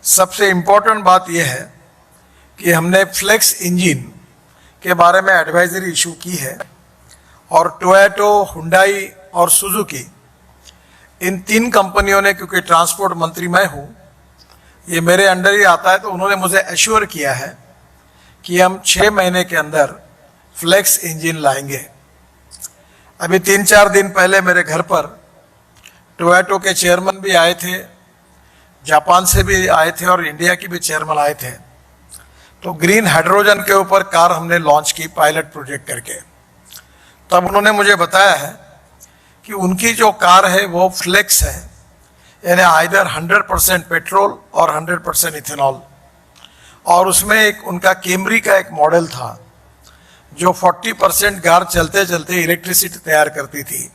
सबसे इम्पोर्टेंट बात यह है कि हमने फ्लेक्स इंजन के बारे में एडवाइजरी इशू की है और टोयोटा, हुंडई और सुजुकी, इन तीन कंपनियों ने, क्योंकि ट्रांसपोर्ट मंत्री मैं हूँ, ये मेरे अंडर ही आता है, तो उन्होंने मुझे एश्योर किया है कि हम 6 महीने के अंदर फ्लेक्स इंजन लाएंगे। अभी 3-4 दिन पहले मेरे घर पर टोयोटा के चेयरमैन भी आए थे, जापान से भी आए थे और इंडिया की भी चेयरमैन आए थे। तो ग्रीन हाइड्रोजन के ऊपर कार हमने लॉन्च की पायलट प्रोजेक्ट करके। तब उन्होंने मुझे बताया है कि उनकी जो कार है वो फ्लेक्स है, यानी आइदर 100% पेट्रोल और 100% इथेनॉल। और उसमें एक उनका कैमरी का एक मॉडल था जो 40% कार चलते चलते इलेक्ट्रिसिटी तैयार करती थी।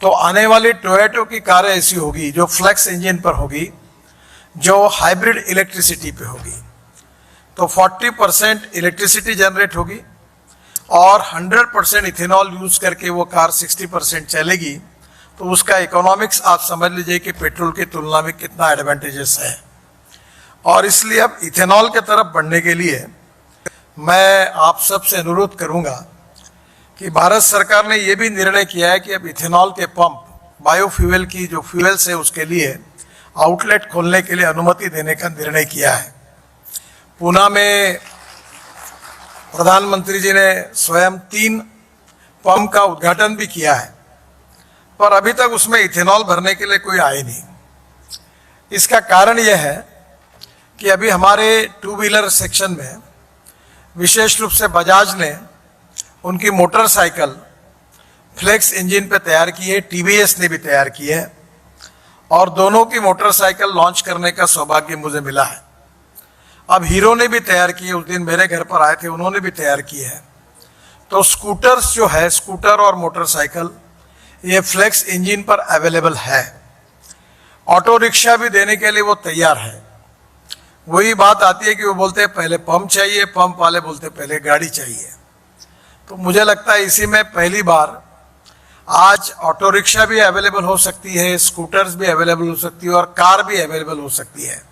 तो आने वाली टोयोटा की कारें ऐसी होगी जो फ्लेक्स इंजन पर होगी, जो हाइब्रिड इलेक्ट्रिसिटी पे होगी। तो 40% इलेक्ट्रिसिटी जनरेट होगी और 100% इथेनॉल यूज करके वो कार 60% चलेगी। तो उसका इकोनॉमिक्स आप समझ लीजिए कि पेट्रोल की तुलना में कितना एडवांटेजेस है। और इसलिए अब इथेनॉल के तरफ बढ़ने के लिए मैं आप सबसे अनुरोध करूंगा कि भारत सरकार ने ये भी निर्णय किया है कि अब इथेनॉल के पंप, बायोफ्यूल की जो फ्यूल्स है, उसके लिए आउटलेट खोलने के लिए अनुमति देने का निर्णय किया है। पूना में प्रधानमंत्री जी ने स्वयं 3 पंप का उद्घाटन भी किया है, पर अभी तक उसमें इथेनॉल भरने के लिए कोई आए नहीं। इसका कारण यह है कि अभी हमारे 2 व्हीलर सेक्शन में विशेष रूप से बजाज ने उनकी मोटरसाइकिल फ्लेक्स इंजन पे तैयार की है, टीवीएस ने भी तैयार की है और दोनों की मोटरसाइकिल लॉन्च करने का सौभाग्य मुझे मिला है। अब हीरो ने भी तैयार की है, उस दिन मेरे घर पर आए थे, उन्होंने भी तैयार की है। तो स्कूटर्स जो है, स्कूटर और मोटरसाइकिल, ये फ्लेक्स इंजन पर अवेलेबल है। ऑटो रिक्शा भी देने के लिए वो तैयार है। वही बात आती है कि वो बोलते हैं पहले पंप चाहिए, पंप वाले बोलते हैं पहले गाड़ी चाहिए। तो मुझे लगता है इसी में पहली बार आज ऑटो रिक्शा भी अवेलेबल हो सकती है, स्कूटर्स भी अवेलेबल हो सकती है और कार भी अवेलेबल हो सकती है।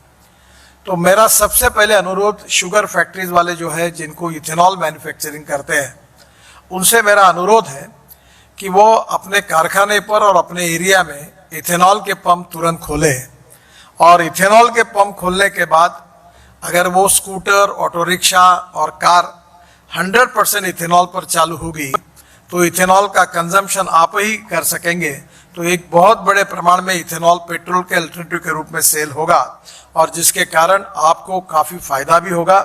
तो मेरा सबसे पहले अनुरोध शुगर फैक्ट्रीज वाले जो है, जिनको इथेनॉल मैन्युफैक्चरिंग करते हैं, उनसे मेरा अनुरोध है कि वो अपने कारखाने पर और अपने एरिया में इथेनॉल के पंप तुरंत खोले। और इथेनॉल के पंप खोलने के बाद अगर वो स्कूटर, ऑटो रिक्शा और कार 100% इथेनॉल पर चालू होगी तो इथेनॉल का कंजम्पशन आप ही कर सकेंगे। तो एक बहुत बड़े प्रमाण में इथेनॉल पेट्रोल के अल्टरनेटिव के रूप में सेल होगा और जिसके कारण आपको काफ़ी फायदा भी होगा,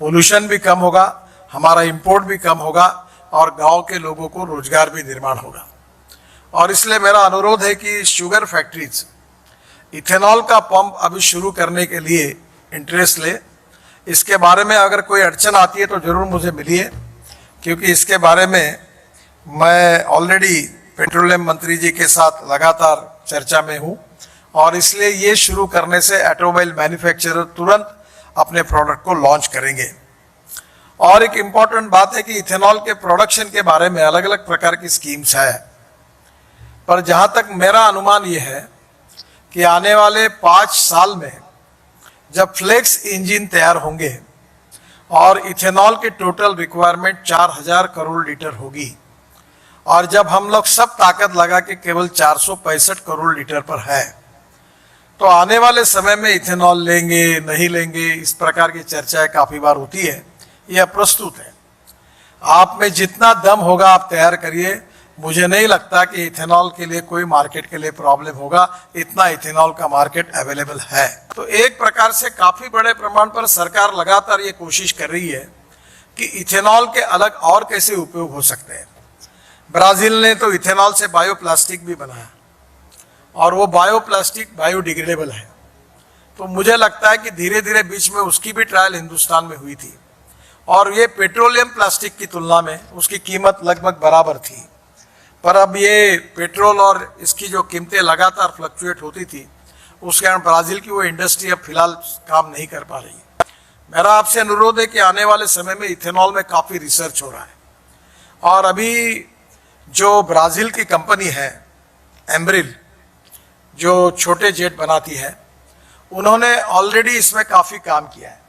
पोल्यूशन भी कम होगा, हमारा इंपोर्ट भी कम होगा और गांव के लोगों को रोजगार भी निर्माण होगा। और इसलिए मेरा अनुरोध है कि शुगर फैक्ट्रीज इथेनॉल का पंप अभी शुरू करने के लिए इंटरेस्ट ले। इसके बारे में अगर कोई अड़चन आती है तो ज़रूर मुझे मिलिए, क्योंकि इसके बारे में मैं ऑलरेडी पेट्रोलियम मंत्री जी के साथ लगातार चर्चा में हूँ और इसलिए ये शुरू करने से ऑटोमोबाइल मैन्युफैक्चरर तुरंत अपने प्रोडक्ट को लॉन्च करेंगे। और एक इम्पॉर्टेंट बात है कि इथेनॉल के प्रोडक्शन के बारे में अलग अलग प्रकार की स्कीम्स है, पर जहाँ तक मेरा अनुमान ये है कि आने वाले 5 साल में जब फ्लेक्स इंजन तैयार होंगे और इथेनॉल की टोटल रिक्वायरमेंट 4000 करोड़ लीटर होगी और जब हम लोग सब ताकत लगा के केवल 465 करोड़ लीटर पर है, तो आने वाले समय में इथेनॉल लेंगे नहीं लेंगे, इस प्रकार की चर्चाएं काफ़ी बार होती है। यह प्रस्तुत है, आप में जितना दम होगा आप तैयार करिए। मुझे नहीं लगता कि इथेनॉल के लिए कोई मार्केट के लिए प्रॉब्लम होगा, इतना इथेनॉल का मार्केट अवेलेबल है। तो एक प्रकार से काफी बड़े प्रमाण पर सरकार लगातार ये कोशिश कर रही है कि इथेनॉल के अलग और कैसे उपयोग हो सकते हैं। ब्राजील ने तो इथेनॉल से बायोप्लास्टिक भी बनाया और वो बायोप्लास्टिक बायोडिग्रेडेबल है। तो मुझे लगता है कि धीरे धीरे बीच में उसकी भी ट्रायल हिंदुस्तान में हुई थी और ये पेट्रोलियम प्लास्टिक की तुलना में उसकी कीमत लगभग बराबर थी। पर अब ये पेट्रोल और इसकी जो कीमतें लगातार फ्लक्चुएट होती थी, उसके कारण ब्राजील की वो इंडस्ट्री अब फिलहाल काम नहीं कर पा रही है। मेरा आपसे अनुरोध है कि आने वाले समय में इथेनॉल में काफ़ी रिसर्च हो रहा है और अभी जो ब्राज़ील की कंपनी है एम्ब्रिल, जो छोटे जेट बनाती है, उन्होंने ऑलरेडी इसमें काफ़ी काम किया है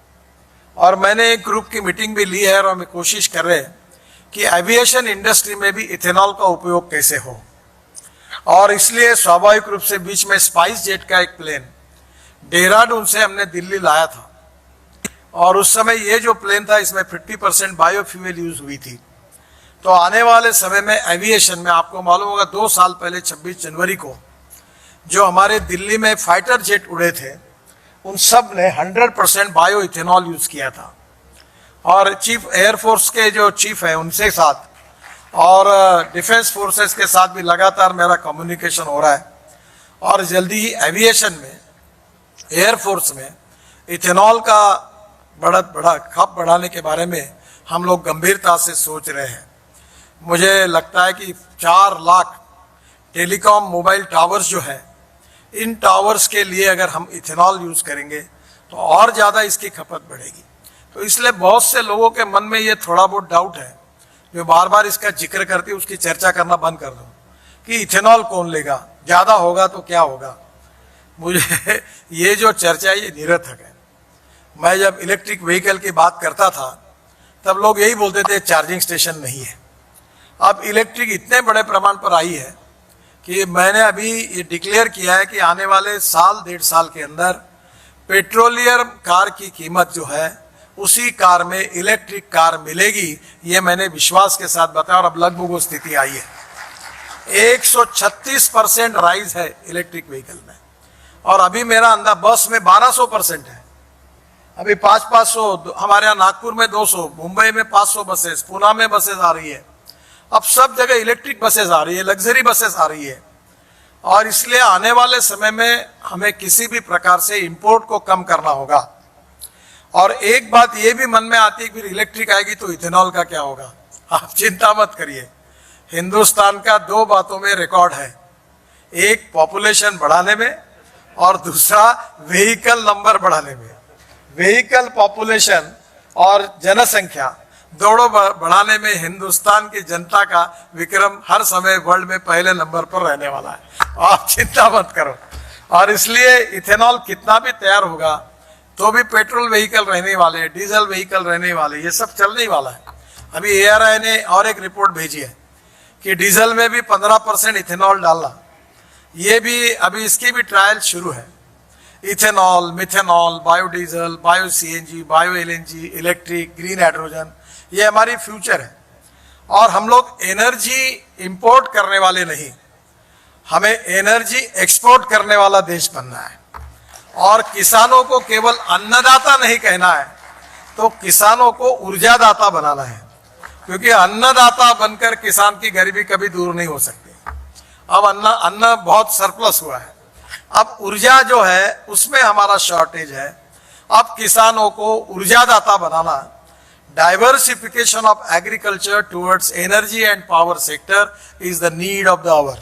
और मैंने एक ग्रुप की मीटिंग भी ली है और हम कोशिश कर रहे हैं कि एविएशन इंडस्ट्री में भी इथेनॉल का उपयोग कैसे हो। और इसलिए स्वाभाविक रूप से बीच में स्पाइस जेट का एक प्लेन देहरादून से हमने दिल्ली लाया था और उस समय ये जो प्लेन था इसमें 50% बायोफ्यूल यूज हुई थी। तो आने वाले समय में एविएशन में आपको मालूम होगा 2 साल पहले 26 जनवरी को जो हमारे दिल्ली में फाइटर जेट उड़े थे उन सब ने 100% बायो इथेनॉल यूज किया था। और चीफ एयरफोर्स के जो चीफ है उनसे साथ और डिफेंस फोर्सेस के साथ भी लगातार मेरा कम्युनिकेशन हो रहा है और जल्दी ही एविएशन में एयरफोर्स में इथेनॉल का बड़ा खप बढ़ाने के बारे में हम लोग गंभीरता से सोच रहे हैं। मुझे लगता है कि 4 लाख टेलीकॉम मोबाइल टावर्स जो है इन टावर्स के लिए अगर हम इथेनॉल यूज करेंगे तो और ज़्यादा इसकी खपत बढ़ेगी। तो इसलिए बहुत से लोगों के मन में ये थोड़ा बहुत डाउट है जो बार बार इसका जिक्र करते उसकी चर्चा करना बंद कर दो कि इथेनॉल कौन लेगा, ज़्यादा होगा तो क्या होगा। मुझे ये जो चर्चा है ये निरर्थक है। मैं जब इलेक्ट्रिक व्हीकल की बात करता था तब लोग यही बोलते थे चार्जिंग स्टेशन नहीं है। अब इलेक्ट्रिक इतने बड़े प्रमाण पर आई है कि मैंने अभी ये डिक्लेयर किया है कि आने वाले साल 1.5 साल के अंदर पेट्रोलियम कार की कीमत जो है उसी कार में इलेक्ट्रिक कार मिलेगी। ये मैंने विश्वास के साथ बताया और अब लगभग वो स्थिति आई है। 136% राइज है इलेक्ट्रिक व्हीकल में और अभी मेरा अंदाज बस में 1200% है। अभी 500 हमारे यहाँ नागपुर में 200, मुंबई में 500 बसेस, पुणे में बसेस आ रही है। अब सब जगह इलेक्ट्रिक बसेस आ रही है, लग्जरी बसेस आ रही है और इसलिए आने वाले समय में हमें किसी भी प्रकार से इंपोर्ट को कम करना होगा। और एक बात ये भी मन में आती है कि इलेक्ट्रिक आएगी तो इथेनॉल का क्या होगा। आप चिंता मत करिए, हिंदुस्तान का 2 बातों में रिकॉर्ड है, एक पॉपुलेशन बढ़ाने में और दूसरा व्हीकल नंबर बढ़ाने में। व्हीकल पॉपुलेशन और जनसंख्या दोनों बढ़ाने में हिंदुस्तान की जनता का विक्रम हर समय वर्ल्ड में पहले नंबर पर रहने वाला है। आप चिंता मत करो। और इसलिए इथेनॉल कितना भी तैयार होगा तो भी पेट्रोल व्हीकल रहने वाले, डीजल व्हीकल रहने वाले, ये सब चलने वाला है। अभी ARI ने और एक रिपोर्ट भेजी है कि डीजल में भी 15% इथेनॉल डालना, ये भी अभी इसकी भी ट्रायल शुरू है। Ethanol, methanol, biodiesel, bio CNG, bio LNG, electric, green hydrogen, ये हमारी फ्यूचर है। और हम लोग एनर्जी इंपोर्ट करने वाले नहीं, हमें एनर्जी एक्सपोर्ट करने वाला देश बनना है। और किसानों को केवल अन्नदाता नहीं कहना है, तो किसानों को ऊर्जादाता बनाना है, क्योंकि अन्नदाता बनकर किसान की गरीबी कभी दूर नहीं हो सकती। अब अन्न बहुत सरप्लस हुआ है, अब ऊर्जा जो है उसमें हमारा शॉर्टेज है। अब किसानों को ऊर्जादाता बनाना, diversification of agriculture towards energy and power sector is the need of the hour.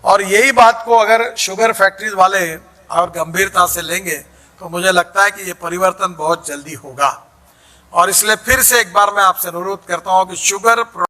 और यही बात को अगर शुगर फैक्ट्रीज वाले और गंभीरता से लेंगे तो मुझे लगता है कि ये परिवर्तन बहुत जल्दी होगा। और इसलिए फिर से एक बार मैं आपसे अनुरोध करता हूं कि शुगर